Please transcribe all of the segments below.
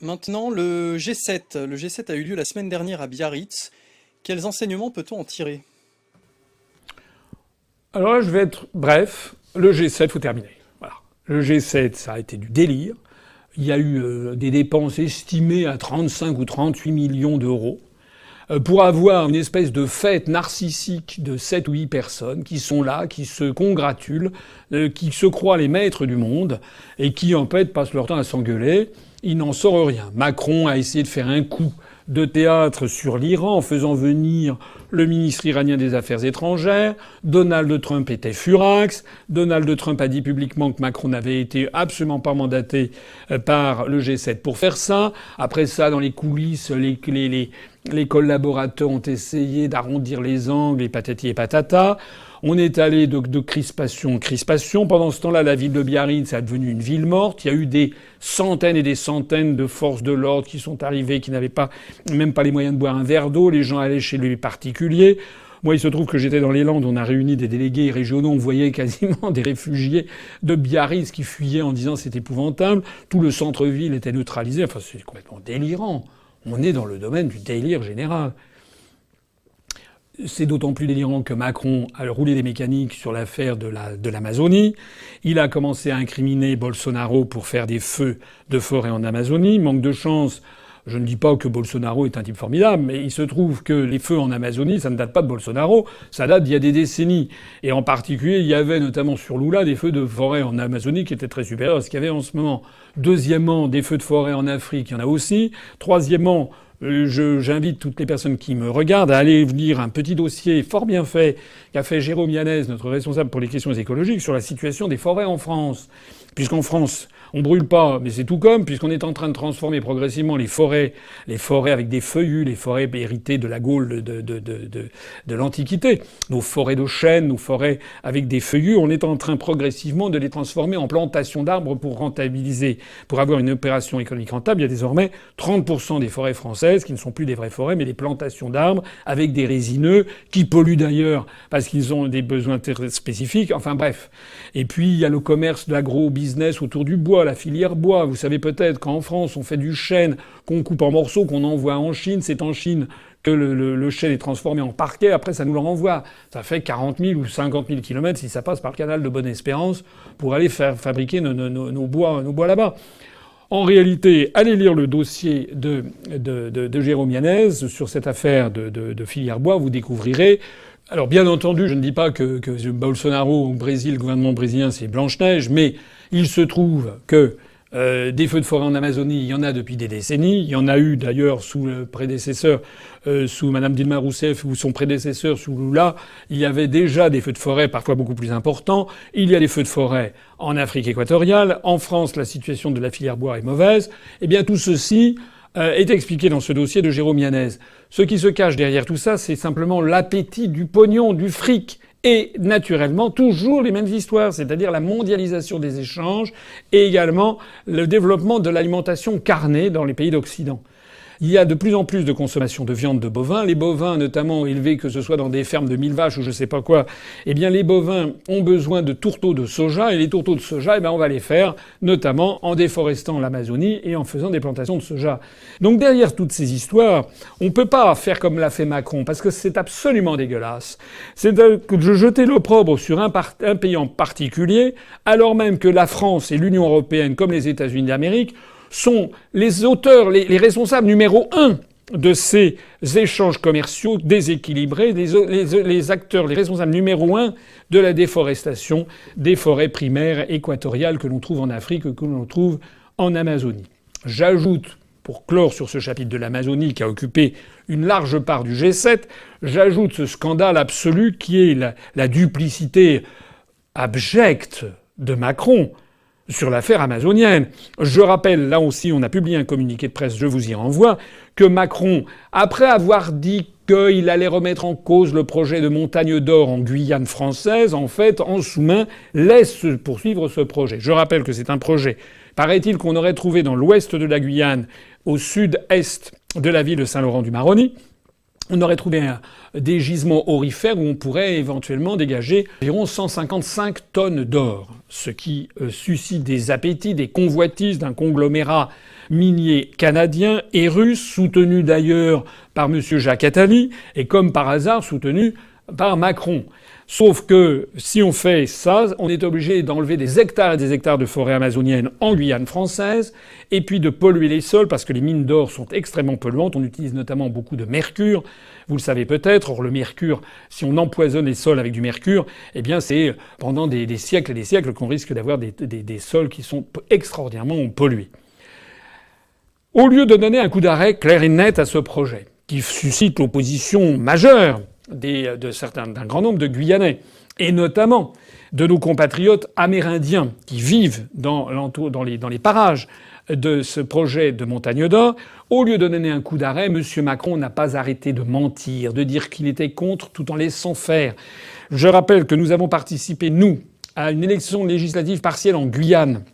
Maintenant, le G7. Le G7 a eu lieu la semaine dernière à Biarritz. Quels enseignements peut-on en tirer? Alors là, je vais être bref. Le G7, faut terminer. Voilà. Le G7, ça a été du délire. Il y a eu des dépenses estimées à 35 ou 38 millions d'euros pour avoir une espèce de fête narcissique de 7 ou 8 personnes qui sont là, qui se congratulent, qui se croient les maîtres du monde et qui, en fait, passent leur temps à s'engueuler. Il n'en sort rien. Macron a essayé de faire un coup de théâtre sur l'Iran en faisant venir le ministre iranien des Affaires étrangères. Donald Trump était furax. Donald Trump a dit publiquement que Macron n'avait été absolument pas mandaté par le G7 pour faire ça. Après ça, dans les coulisses, les collaborateurs ont essayé d'arrondir les angles et patati et patata. On est allé de crispation en crispation. Pendant ce temps-là, la ville de Biarritz est devenue une ville morte. Il y a eu des centaines et des centaines de forces de l'ordre qui sont arrivées, qui n'avaient pas, même pas les moyens de boire un verre d'eau. Les gens allaient chez les particuliers. Moi, il se trouve que j'étais dans les Landes. On a réuni des délégués régionaux. On voyait quasiment des réfugiés de Biarritz qui fuyaient en disant c'est épouvantable. Tout le centre-ville était neutralisé. Enfin, c'est complètement délirant. On est dans le domaine du délire général. C'est d'autant plus délirant que Macron a roulé des mécaniques sur l'affaire de l'Amazonie. Il a commencé à incriminer Bolsonaro pour faire des feux de forêt en Amazonie. Manque de chance. Je ne dis pas que Bolsonaro est un type formidable, mais il se trouve que les feux en Amazonie, ça ne date pas de Bolsonaro, ça date d'il y a des décennies. Et en particulier, il y avait notamment sur Lula des feux de forêt en Amazonie qui étaient très supérieurs à ce qu'il y avait en ce moment. Deuxièmement, des feux de forêt en Afrique, il y en a aussi. Troisièmement, j'invite toutes les personnes qui me regardent à aller lire un petit dossier fort bien fait qu'a fait Jérôme Yanez, notre responsable pour les questions écologiques, sur la situation des forêts en France. Puisqu'en France, on brûle pas, mais c'est tout comme, puisqu'on est en train de transformer progressivement les forêts avec des feuillus, les forêts héritées de la Gaule de l'Antiquité, nos forêts de chênes, nos forêts avec des feuillus, on est en train progressivement de les transformer en plantations d'arbres pour rentabiliser, pour avoir une opération économique rentable. Il y a désormais 30% des forêts françaises qui ne sont plus des vraies forêts, mais des plantations d'arbres avec des résineux qui polluent d'ailleurs parce qu'ils ont des besoins spécifiques. Enfin bref. Et puis il y a le commerce de l'agro-business autour du bois, la filière bois. Vous savez peut-être qu'en France, on fait du chêne qu'on coupe en morceaux, qu'on envoie en Chine. C'est en Chine que le chêne est transformé en parquet. Après, ça nous le renvoie. Ça fait 40 000 ou 50 000 kilomètres si ça passe par le canal de Bonne-Espérance pour aller faire fabriquer nos bois là-bas. En réalité, allez lire le dossier de Jérôme Yanez sur cette affaire de filière bois. Vous découvrirez. Alors bien entendu, je ne dis pas que Bolsonaro au Brésil, le gouvernement brésilien, c'est Blanche-Neige, mais il se trouve que des feux de forêt en Amazonie, il y en a depuis des décennies. Il y en a eu d'ailleurs sous le prédécesseur, sous Madame Dilma Rousseff ou son prédécesseur sous Lula. Il y avait déjà des feux de forêt parfois beaucoup plus importants. Il y a des feux de forêt en Afrique équatoriale. En France, la situation de la filière bois est mauvaise. Eh bien tout ceci est expliqué dans ce dossier de Jérôme Yanez. Ce qui se cache derrière tout ça, c'est simplement l'appétit du pognon, du fric. Et naturellement, toujours les mêmes histoires, c'est-à-dire la mondialisation des échanges et également le développement de l'alimentation carnée dans les pays d'Occident. Il y a de plus en plus de consommation de viande de bovins. Les bovins, notamment élevés, que ce soit dans des fermes de 1000 vaches ou je sais pas quoi, eh bien, les bovins ont besoin de tourteaux de soja. Et les tourteaux de soja, eh ben, on va les faire, notamment en déforestant l'Amazonie et en faisant des plantations de soja. Donc, derrière toutes ces histoires, on peut pas faire comme l'a fait Macron, parce que c'est absolument dégueulasse. C'est de jeter l'opprobre sur un pays en particulier, alors même que la France et l'Union européenne, comme les États-Unis d'Amérique, sont les auteurs, les responsables numéro un de ces échanges commerciaux déséquilibrés, les acteurs, les responsables numéro un de la déforestation des forêts primaires équatoriales que l'on trouve en Afrique, que l'on trouve en Amazonie. J'ajoute, pour clore sur ce chapitre de l'Amazonie qui a occupé une large part du G7, j'ajoute ce scandale absolu qui est la duplicité abjecte de Macron sur l'affaire amazonienne. Je rappelle, là aussi, on a publié un communiqué de presse, je vous y renvoie, que Macron, après avoir dit qu'il allait remettre en cause le projet de montagne d'or en Guyane française, en fait, en sous-main, laisse poursuivre ce projet. Je rappelle que c'est un projet, paraît-il, qu'on aurait trouvé dans l'ouest de la Guyane, au sud-est de la ville de Saint-Laurent-du-Maroni. on aurait trouvé des gisements aurifères où on pourrait éventuellement dégager environ 155 tonnes d'or, ce qui suscite des appétits, des convoitises d'un conglomérat minier canadien et russe, soutenu d'ailleurs par M. Jacques Attali, et comme par hasard soutenu par Macron. Sauf que si on fait ça, on est obligé d'enlever des hectares et des hectares de forêt amazonienne en Guyane française, et puis de polluer les sols parce que les mines d'or sont extrêmement polluantes. On utilise notamment beaucoup de mercure. Vous le savez peut-être. Or, le mercure, si on empoisonne les sols avec du mercure, eh bien, c'est pendant des siècles et des siècles qu'on risque d'avoir des sols qui sont extraordinairement pollués. Au lieu de donner un coup d'arrêt clair et net à ce projet, qui suscite l'opposition majeure d'un grand nombre de Guyanais, et notamment de nos compatriotes amérindiens qui vivent dans les parages de ce projet de Montagne d'Or, au lieu de donner un coup d'arrêt, M. Macron n'a pas arrêté de mentir, de dire qu'il était contre tout en laissant faire. Je rappelle que nous avons participé, nous, à une élection législative partielle en Guyane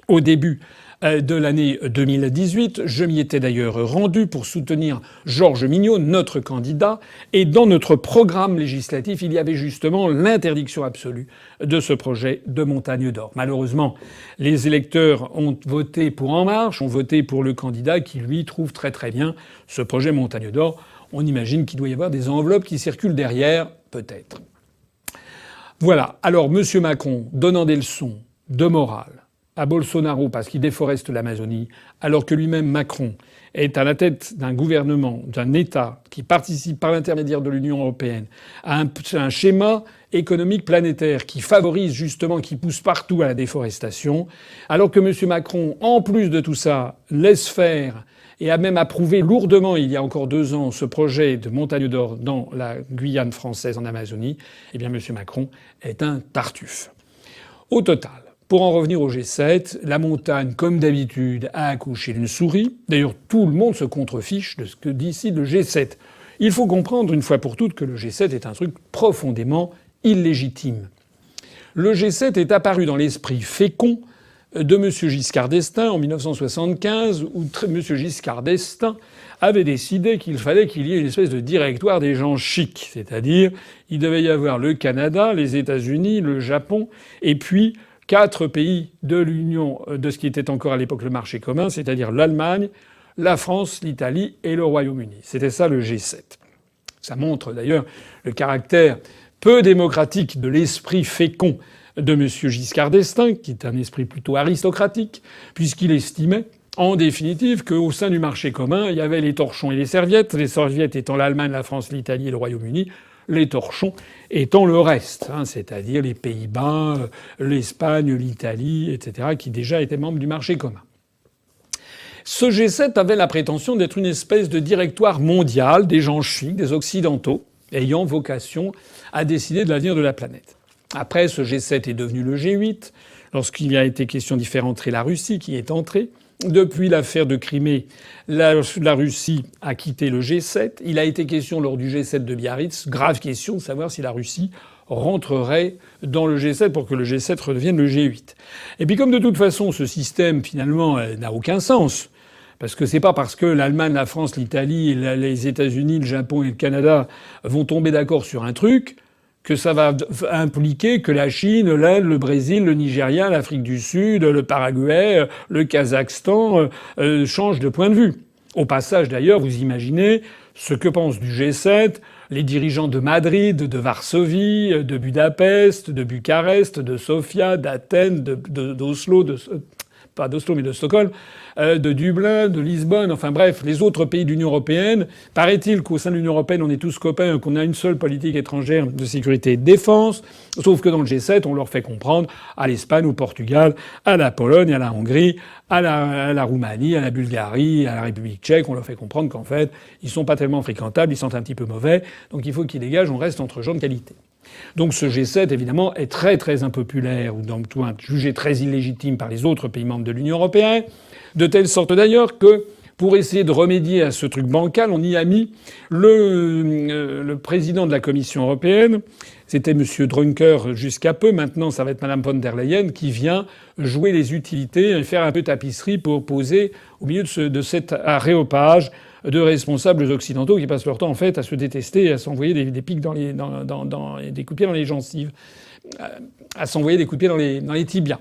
au début de l'année 2018. Je m'y étais d'ailleurs rendu pour soutenir Georges Mignot, notre candidat. Et dans notre programme législatif, il y avait justement l'interdiction absolue de ce projet de Montagne d'Or. Malheureusement, les électeurs ont voté pour En Marche, ont voté pour le candidat qui, lui, trouve très très bien ce projet Montagne d'Or. On imagine qu'il doit y avoir des enveloppes qui circulent derrière, peut-être. Voilà. Alors, M. Macron, donnant des leçons de morale à Bolsonaro parce qu'il déforeste l'Amazonie, alors que lui-même, Macron, est à la tête d'un gouvernement, d'un État qui participe par l'intermédiaire de l'Union européenne à un schéma économique planétaire qui favorise justement, qui pousse partout à la déforestation, alors que M. Macron, en plus de tout ça, laisse faire et a même approuvé lourdement, il y a encore 2 ans, ce projet de Montagne d'Or dans la Guyane française en Amazonie, eh bien M. Macron est un tartuffe. Au total, pour en revenir au G7, la montagne, comme d'habitude, a accouché d'une souris. D'ailleurs, tout le monde se contrefiche de ce que décide le G7. Il faut comprendre une fois pour toutes que le G7 est un truc profondément illégitime. Le G7 est apparu dans l'esprit fécond de M. Giscard d'Estaing en 1975, où M. Giscard d'Estaing avait décidé qu'il fallait qu'il y ait une espèce de directoire des gens chics. C'est-à-dire, il devait y avoir le Canada, les États-Unis, le Japon, et puis 4 pays de l'Union, de ce qui était encore à l'époque le marché commun, c'est-à-dire l'Allemagne, la France, l'Italie et le Royaume-Uni. C'était ça le G7. Ça montre d'ailleurs le caractère peu démocratique de l'esprit fécond de M. Giscard d'Estaing, qui est un esprit plutôt aristocratique, puisqu'il estimait, en définitive, qu'au sein du marché commun, il y avait les torchons et les serviettes étant l'Allemagne, la France, l'Italie et le Royaume-Uni, les torchons étant le reste, c'est-à-dire les Pays-Bas, l'Espagne, l'Italie, etc., qui déjà étaient membres du marché commun. Ce G7 avait la prétention d'être une espèce de directoire mondial des gens chics, des occidentaux, ayant vocation à décider de l'avenir de la planète. Après, ce G7 est devenu le G8, lorsqu'il a été question d'y faire entrer la Russie, qui est entrée. Depuis l'affaire de Crimée, la Russie a quitté le G7. Il a été question lors du G7 de Biarritz, grave question de savoir si la Russie rentrerait dans le G7 pour que le G7 redevienne le G8. Et puis comme de toute façon ce système finalement n'a aucun sens, parce que c'est pas parce que l'Allemagne, la France, l'Italie, les États-Unis, le Japon et le Canada vont tomber d'accord sur un truc que ça va impliquer que la Chine, l'Inde, le Brésil, le Nigeria, l'Afrique du Sud, le Paraguay, le Kazakhstan changent de point de vue. Au passage, d'ailleurs, vous imaginez ce que pensent du G7 les dirigeants de Madrid, de Varsovie, de Budapest, de Bucarest, de Sofia, d'Athènes, d'Oslo, pas d'Oslo mais de Stockholm, de Dublin, de Lisbonne, enfin bref, les autres pays de l'Union européenne. Paraît-il qu'au sein de l'Union européenne, on est tous copains, qu'on a une seule politique étrangère de sécurité et de défense, sauf que dans le G7, on leur fait comprendre à l'Espagne, au Portugal, à la Pologne, à la Hongrie, à la Roumanie, à la Bulgarie, à la République tchèque, on leur fait comprendre qu'en fait, ils sont pas tellement fréquentables, ils sont un petit peu mauvais, donc il faut qu'ils dégagent, on reste entre gens de qualité. Donc ce G7, évidemment, est très très impopulaire, ou donc jugé très illégitime par les autres pays membres de l'Union européenne, de telle sorte d'ailleurs que, pour essayer de remédier à ce truc bancal, on y a mis le président de la Commission européenne, C'était Monsieur Drunker jusqu'à peu. Maintenant, ça va être Madame von der Leyen qui vient jouer les utilités et faire un peu tapisserie pour poser au milieu de cet aréopage de responsables occidentaux qui passent leur temps en fait à se détester et à s'envoyer des pics des coups de pied dans les gencives, à s'envoyer des coups de pied dans les tibias.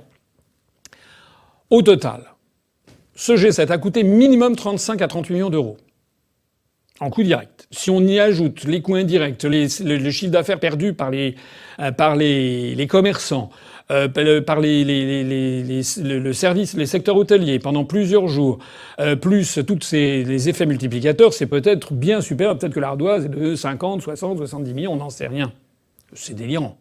Au total, ce G7 a coûté minimum 35 à 38 millions d'euros. En coût direct. Si on y ajoute les coûts indirects, le chiffre d'affaires perdu par les commerçants, par le service, les secteurs hôteliers pendant plusieurs jours, plus tous les effets multiplicateurs, c'est peut-être bien supérieur. Peut-être que l'ardoise est de 50, 60, 70 millions, on n'en sait rien. C'est délirant.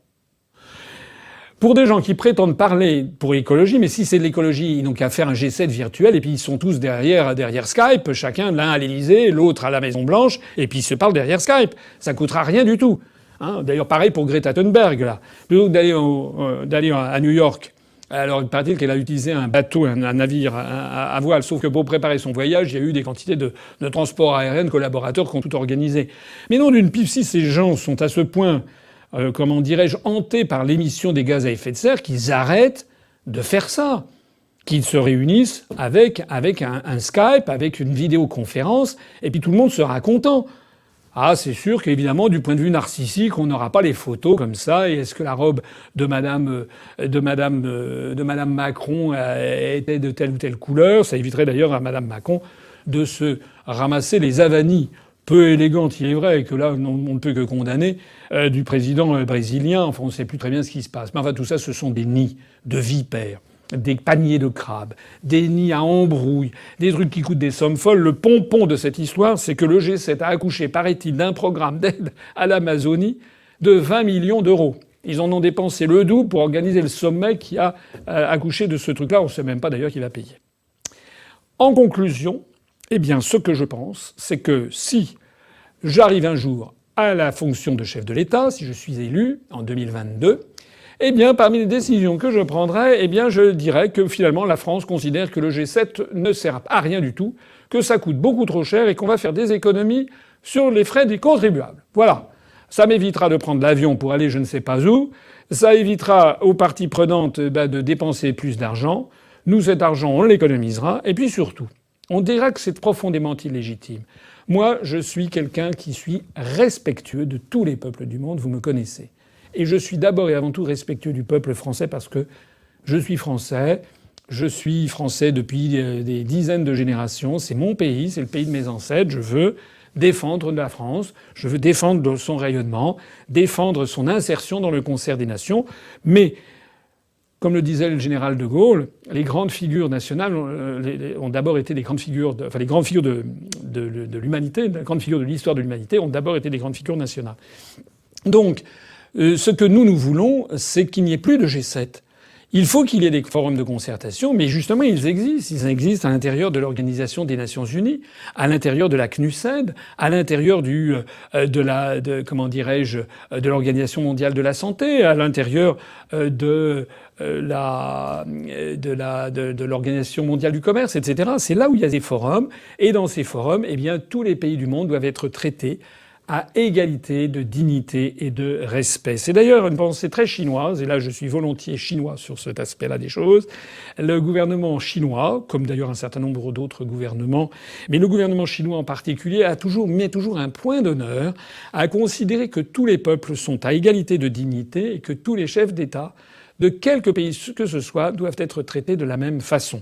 Pour des gens qui prétendent parler pour l'écologie, mais si c'est de l'écologie, ils n'ont qu'à faire un G7 virtuel et puis ils sont tous derrière Skype, chacun l'un à l'Élysée, l'autre à la Maison Blanche, et puis ils se parlent derrière Skype. Ça coûtera rien du tout. Hein, d'ailleurs, pareil pour Greta Thunberg, là. Plutôt que d'aller à New York. Alors, il paraît-il qu'elle a utilisé un bateau, un navire à voile. Sauf que pour préparer son voyage, il y a eu des quantités de transport aérien, de collaborateurs qui ont tout organisé. Mais non, d'une pipe, si ces gens sont à ce point, comment dirais-je, hantés par l'émission des gaz à effet de serre, qu'ils arrêtent de faire ça. Qu'ils se réunissent avec un Skype, avec une vidéoconférence, et puis tout le monde sera content. Ah, c'est sûr qu'évidemment, du point de vue narcissique, on n'aura pas les photos comme ça. Et est-ce que la robe de Madame Macron était de telle ou telle couleur? Ça éviterait d'ailleurs à Madame Macron de se ramasser les avanies peu élégantes, il est vrai, que là, on ne peut que condamner, du président brésilien. Enfin, on ne sait plus très bien ce qui se passe. Mais enfin, tout ça, ce sont des nids de vipères, des paniers de crabes, des nids à embrouilles, des trucs qui coûtent des sommes folles. Le pompon de cette histoire, c'est que le G7 a accouché, paraît-il, d'un programme d'aide à l'Amazonie de 20 millions d'euros. Ils en ont dépensé le double pour organiser le sommet qui a accouché de ce truc-là. On ne sait même pas d'ailleurs qui va payer. En conclusion, eh bien, ce que je pense, c'est que si j'arrive un jour à la fonction de chef de l'État, si je suis élu en 2022, eh bien, parmi les décisions que je prendrai, eh bien, je dirais que finalement, la France considère que le G7 ne sert à rien du tout, que ça coûte beaucoup trop cher et qu'on va faire des économies sur les frais des contribuables. Voilà. Ça m'évitera de prendre l'avion pour aller je ne sais pas où. Ça évitera aux parties prenantes de dépenser plus d'argent. Nous, cet argent, on l'économisera. Et puis surtout, on dira que c'est profondément illégitime. Moi, je suis quelqu'un qui suis respectueux de tous les peuples du monde, vous me connaissez. Et je suis d'abord et avant tout respectueux du peuple français parce que je suis français depuis des dizaines de générations, c'est mon pays, c'est le pays de mes ancêtres, je veux défendre la France, je veux défendre son rayonnement, défendre son insertion dans le concert des nations, mais comme le disait le général de Gaulle, les grandes figures nationales ont d'abord été des grandes figures, les grandes figures de l'humanité, les grandes figures de l'histoire de l'humanité ont d'abord été des grandes figures nationales. Donc, ce que nous voulons, c'est qu'il n'y ait plus de G7. Il faut qu'il y ait des forums de concertation, mais justement, ils existent. Ils existent à l'intérieur de l'Organisation des Nations Unies, à l'intérieur de la CNUSED, à l'intérieur de l'Organisation mondiale de la santé, à l'intérieur de l'Organisation mondiale du commerce, etc. C'est là où il y a des forums. Et dans ces forums, eh bien, tous les pays du monde doivent être traités à égalité de dignité et de respect. C'est d'ailleurs une pensée très chinoise, et là je suis volontiers chinois sur cet aspect-là des choses. Le gouvernement chinois, comme d'ailleurs un certain nombre d'autres gouvernements, mais le gouvernement chinois en particulier, met toujours un point d'honneur à considérer que tous les peuples sont à égalité de dignité et que tous les chefs d'État, de quelque pays que ce soit, doivent être traités de la même façon.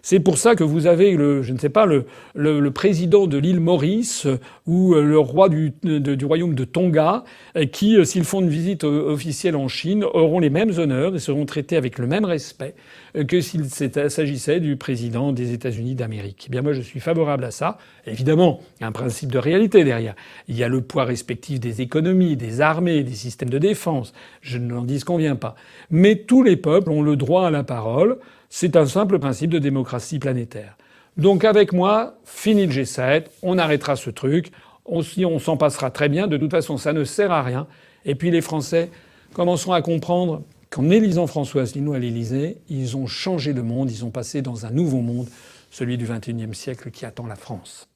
C'est pour ça que vous avez le président de l'île Maurice ou le roi du royaume de Tonga qui, s'ils font une visite officielle en Chine, auront les mêmes honneurs et seront traités avec le même respect que s'il s'agissait du président des États-Unis d'Amérique. Eh bien, moi, je suis favorable à ça. Évidemment, il y a un principe de réalité derrière. Il y a le poids respectif des économies, des armées, des systèmes de défense. Je n'en disconviens pas. Mais tous les peuples ont le droit à la parole. C'est un simple principe de démocratie planétaire. Donc avec moi, fini le G7, on arrêtera ce truc, on s'en passera très bien, de toute façon ça ne sert à rien. Et puis les Français commenceront à comprendre qu'en élisant François Asselineau à l'Élysée, ils ont changé le monde, ils ont passé dans un nouveau monde, celui du XXIe siècle qui attend la France.